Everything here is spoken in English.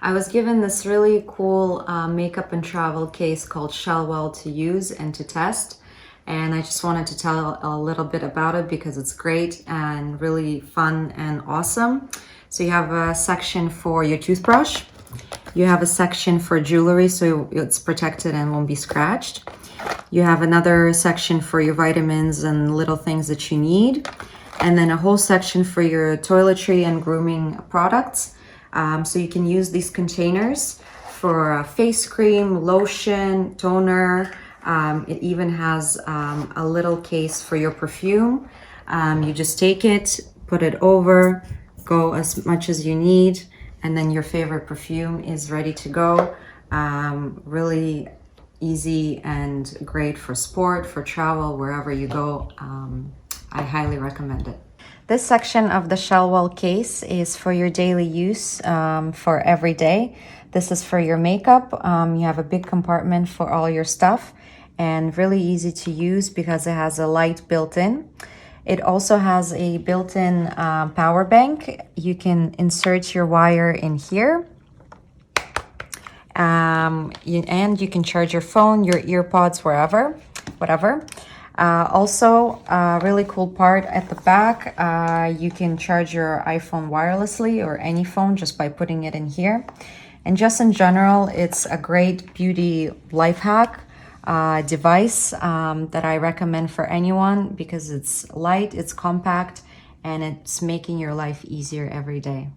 I was given this really cool makeup and travel case called Shellwell to use and to test. And I just wanted to tell a little bit about it because it's great and really fun and awesome. So you have a section for your toothbrush. You have a section for jewelry, so it's protected and won't be scratched. You have another section for your vitamins and little things that you need. And then a whole section for your toiletry and grooming products. So you can use these containers for face cream, lotion, toner. It even has a little case for your perfume. You just take it, put it over, go as much as you need, and then your favorite perfume is ready to go. Really easy and great for sport, for travel, wherever you go. I highly recommend it. This section of the Shellwell case is for your daily use, for every day. This is for your makeup. You have a big compartment for all your stuff and really easy to use because it has a light built in. It also has a built-in power bank. You can insert your wire in here. And you can charge your phone, your earpods, whatever. Also, a really cool part at the back, you can charge your iPhone wirelessly or any phone just by putting it in here. And just in general, it's a great beauty life hack device that I recommend for anyone because it's light, it's compact, and it's making your life easier every day.